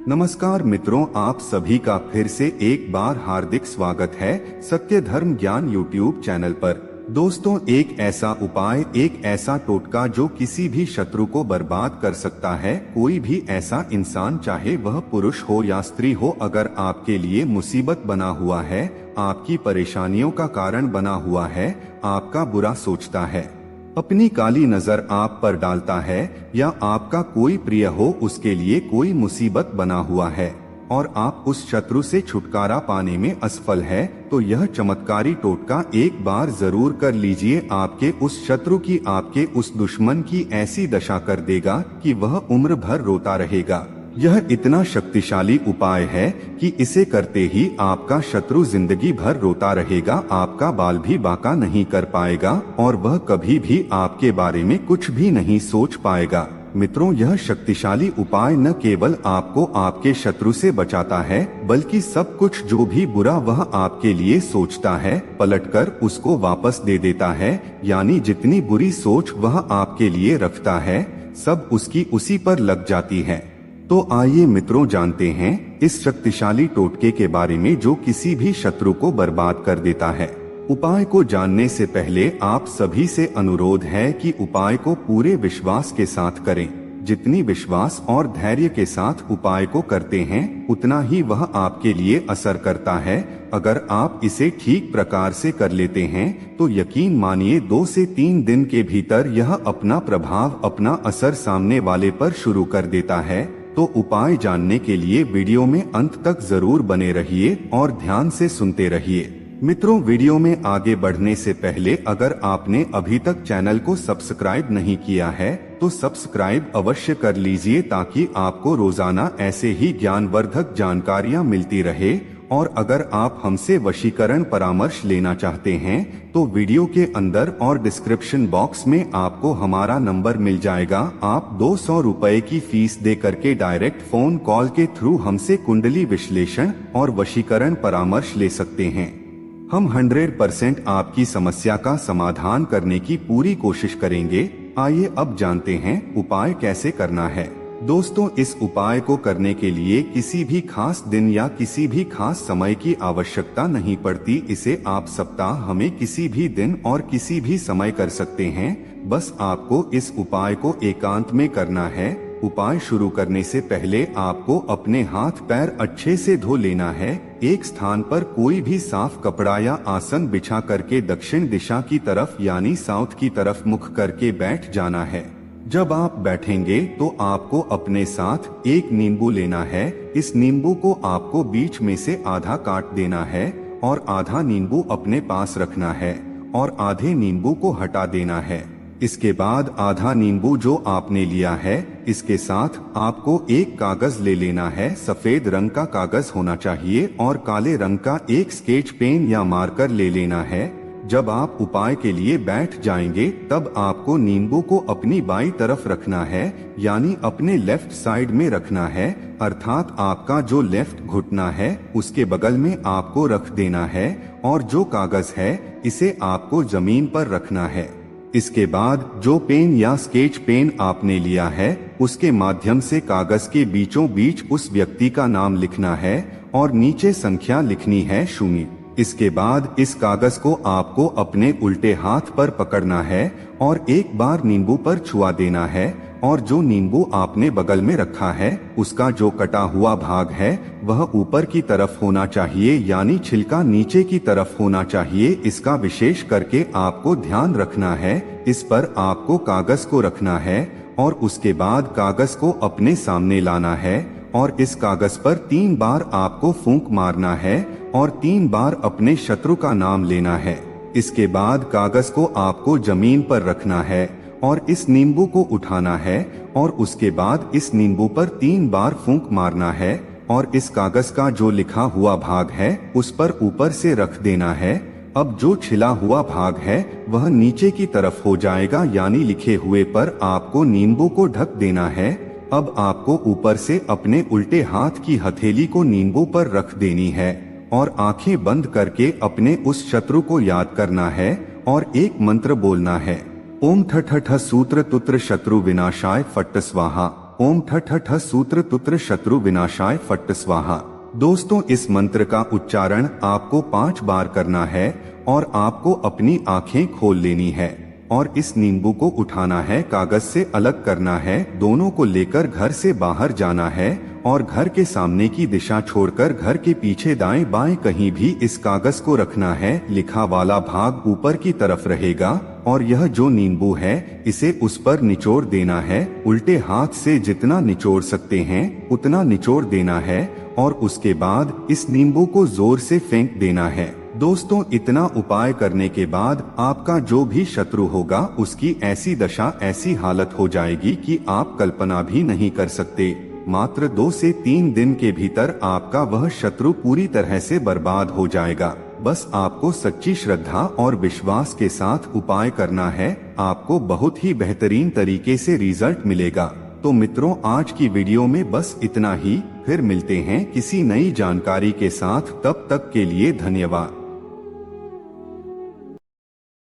नमस्कार मित्रों, आप सभी का फिर से एक बार हार्दिक स्वागत है सत्य धर्म ज्ञान यूट्यूब चैनल पर। दोस्तों, एक ऐसा उपाय, एक ऐसा टोटका जो किसी भी शत्रु को बर्बाद कर सकता है। कोई भी ऐसा इंसान, चाहे वह पुरुष हो या स्त्री हो, अगर आपके लिए मुसीबत बना हुआ है, आपकी परेशानियों का कारण बना हुआ है, आपका बुरा सोचता है, अपनी काली नजर आप पर डालता है, या आपका कोई प्रिय हो उसके लिए कोई मुसीबत बना हुआ है और आप उस शत्रु से छुटकारा पाने में असफल है, तो यह चमत्कारी टोटका एक बार जरूर कर लीजिए। आपके उस शत्रु की, आपके उस दुश्मन की ऐसी दशा कर देगा कि वह उम्र भर रोता रहेगा। यह इतना शक्तिशाली उपाय है कि इसे करते ही आपका शत्रु जिंदगी भर रोता रहेगा, आपका बाल भी बांका नहीं कर पाएगा और वह कभी भी आपके बारे में कुछ भी नहीं सोच पाएगा। मित्रों, यह शक्तिशाली उपाय न केवल आपको आपके शत्रु से बचाता है, बल्कि सब कुछ जो भी बुरा वह आपके लिए सोचता है, पलटकर उसको वापस दे देता है। यानी जितनी बुरी सोच वह आपके लिए रखता है, सब उसकी उसी पर लग जाती है। तो आइए मित्रों, जानते हैं इस शक्तिशाली टोटके के बारे में जो किसी भी शत्रु को बर्बाद कर देता है। उपाय को जानने से पहले आप सभी से अनुरोध है कि उपाय को पूरे विश्वास के साथ करें। जितनी विश्वास और धैर्य के साथ उपाय को करते हैं, उतना ही वह आपके लिए असर करता है। अगर आप इसे ठीक प्रकार से कर लेते हैं, तो यकीन मानिए 2 से 3 दिन के भीतर यह अपना प्रभाव, अपना असर सामने वाले पर शुरू कर देता है। तो उपाय जानने के लिए वीडियो में अंत तक जरूर बने रहिए और ध्यान से सुनते रहिए। मित्रों, वीडियो में आगे बढ़ने से पहले अगर आपने अभी तक चैनल को सब्सक्राइब नहीं किया है, तो सब्सक्राइब अवश्य कर लीजिए, ताकि आपको रोजाना ऐसे ही ज्ञानवर्धक जानकारियां मिलती रहे। और अगर आप हमसे वशीकरण परामर्श लेना चाहते हैं, तो वीडियो के अंदर और डिस्क्रिप्शन बॉक्स में आपको हमारा नंबर मिल जाएगा। आप 200 रुपए की फीस दे करके डायरेक्ट फोन कॉल के थ्रू हमसे कुंडली विश्लेषण और वशीकरण परामर्श ले सकते हैं। हम 100% आपकी समस्या का समाधान करने की पूरी कोशिश करेंगे। आइए अब जानते हैं उपाय कैसे करना है। दोस्तों, इस उपाय को करने के लिए किसी भी खास दिन या किसी भी खास समय की आवश्यकता नहीं पड़ती। इसे आप सप्ताह में किसी भी दिन और किसी भी समय कर सकते हैं। बस आपको इस उपाय को एकांत में करना है। उपाय शुरू करने से पहले आपको अपने हाथ पैर अच्छे से धो लेना है। एक स्थान पर कोई भी साफ कपड़ा या आसन बिछा करके दक्षिण दिशा की तरफ यानी साउथ की तरफ मुख करके बैठ जाना है। जब आप बैठेंगे तो आपको अपने साथ एक नींबू लेना है। इस नींबू को आपको बीच में से आधा काट देना है और आधा नींबू अपने पास रखना है और आधे नींबू को हटा देना है। इसके बाद आधा नींबू जो आपने लिया है, इसके साथ आपको एक कागज ले लेना है। सफेद रंग का कागज होना चाहिए और काले रंग का एक स्केच पेन या मार्कर ले लेना है। जब आप उपाय के लिए बैठ जाएंगे, तब आपको नींबू को अपनी बाईं तरफ रखना है, यानी अपने लेफ्ट साइड में रखना है। अर्थात आपका जो लेफ्ट घुटना है उसके बगल में आपको रख देना है और जो कागज है इसे आपको जमीन पर रखना है। इसके बाद जो पेन या स्केच पेन आपने लिया है, उसके माध्यम से कागज के बीचों बीच उस व्यक्ति का नाम लिखना है और नीचे संख्या लिखनी है 0। इसके बाद इस कागज को आपको अपने उल्टे हाथ पर पकड़ना है और एक बार नींबू पर छुआ देना है और जो नींबू आपने बगल में रखा है, उसका जो कटा हुआ भाग है वह ऊपर की तरफ होना चाहिए, यानी छिलका नीचे की तरफ होना चाहिए। इसका विशेष करके आपको ध्यान रखना है। इस पर आपको कागज को रखना है और उसके बाद कागज को अपने सामने लाना है और इस कागज पर 3 बार आपको फूंक मारना है और 3 बार अपने शत्रु का नाम लेना है। इसके बाद कागज को आपको जमीन पर रखना है और इस नींबू को उठाना है और उसके बाद इस नींबू पर 3 बार फूंक मारना है और इस कागज का जो लिखा हुआ भाग है उस पर ऊपर से रख देना है। अब जो छिला हुआ भाग है वह नीचे की तरफ हो जाएगा, यानी लिखे हुए पर आपको नींबू को ढक देना है। अब आपको ऊपर से अपने उल्टे हाथ की हथेली को नींबू पर रख देनी है और आंखें बंद करके अपने उस शत्रु को याद करना है और एक मंत्र बोलना है, ओम ठ ठ ठ सूत्र तुत्र शत्रु विनाशाय फट्ट स्वाहा। ओम ठठ ठ सूत्र तुत्र शत्रु विनाशाय फट्ट स्वाहा। दोस्तों, इस मंत्र का उच्चारण आपको 5 बार करना है और आपको अपनी आंखें खोल लेनी है और इस नींबू को उठाना है, कागज से अलग करना है, दोनों को लेकर घर से बाहर जाना है और घर के सामने की दिशा छोड़कर घर के पीछे दाएं बाएं कहीं भी इस कागज को रखना है। लिखा वाला भाग ऊपर की तरफ रहेगा और यह जो नींबू है इसे उस पर निचोड़ देना है। उल्टे हाथ से जितना निचोड़ सकते हैं उतना निचोड़ देना है और उसके बाद इस नींबू को जोर से फेंक देना है। दोस्तों, इतना उपाय करने के बाद आपका जो भी शत्रु होगा उसकी ऐसी दशा, ऐसी हालत हो जाएगी कि आप कल्पना भी नहीं कर सकते। मात्र 2 से 3 दिन के भीतर आपका वह शत्रु पूरी तरह से बर्बाद हो जाएगा। बस आपको सच्ची श्रद्धा और विश्वास के साथ उपाय करना है, आपको बहुत ही बेहतरीन तरीके से रिजल्ट मिलेगा। तो मित्रों, आज की वीडियो में बस इतना ही। फिर मिलते हैं किसी नई जानकारी के साथ, तब तक के लिए धन्यवाद।